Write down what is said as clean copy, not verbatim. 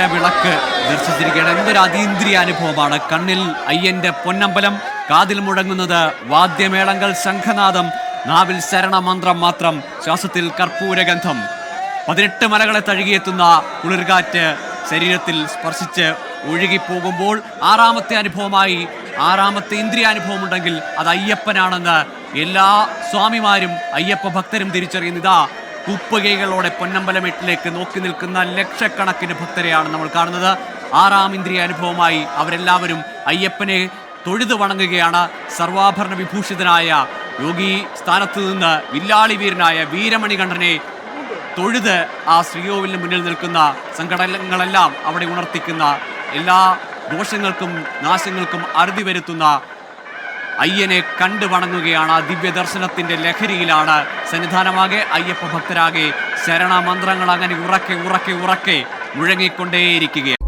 മകരവിളക്ക് ദർശിച്ചിരിക്കുകയാണ്. എന്തൊരു അതീന്ദ്രിയ അനുഭവമാണ്. കണ്ണിൽ അയ്യന്റെ പൊന്നമ്പലം, കാതിൽ മുഴങ്ങുന്നത് വാദ്യമേളങ്ങൾ, ശംഖനാദം, നാവിൽ ശരണമന്ത്രം മാത്രം, ശ്വാസത്തിൽ കർപ്പൂരഗന്ധം. 18 മലകളെ തഴുകിയെത്തുന്ന കുളിർകാറ്റ് ശരീരത്തിൽ സ്പർശിച്ച് ഒഴുകിപ്പോകുമ്പോൾ ആറാമത്തെ അനുഭവമായി, ആറാമത്തെ ഇന്ദ്രിയാനുഭവം ഉണ്ടെങ്കിൽ അത് അയ്യപ്പനാണെന്ന് എല്ലാ സ്വാമിമാരും അയ്യപ്പ ഭക്തരും തിരിച്ചറിയുന്നു. ഇതാ കുപ്പുകൈകളോടെ പൊന്നമ്പലമെട്ടിലേക്ക് നോക്കി നിൽക്കുന്ന ലക്ഷക്കണക്കിന് ഭക്തരെയാണ് നമ്മൾ കാണുന്നത്. ആറാം ഇന്ദ്രിയ അനുഭവമായി അവരെല്ലാവരും അയ്യപ്പനെ തൊഴുതു വണങ്ങുകയാണ്. സർവാഭരണ വിഭൂഷിതനായ യോഗി സ്ഥാനത്ത് നിന്ന് വില്ലാളി വീരനായ വീരമണികണ്ഠനെ തൊഴുത് ആ ശ്രീകോവിലിന് മുന്നിൽ നിൽക്കുന്ന സങ്കടങ്ങളെല്ലാം അവിടെ ഉണർത്തിക്കുന്ന, എല്ലാ ദോഷങ്ങൾക്കും നാശങ്ങൾക്കും അറുതി വരുത്തുന്ന അയ്യനെ കണ്ടു വണങ്ങുകയാണ്. ദിവ്യ ദർശനത്തിന്റെ ലഹരിയിലാണ് സന്നിധാനമാകെ, അയ്യപ്പ ഭക്തരാകെ ശരണമന്ത്രങ്ങൾ അങ്ങനെ ഉറക്കെ ഉറക്കെ ഉറക്കെ മുഴങ്ങിക്കൊണ്ടേയിരിക്കുകയാണ്.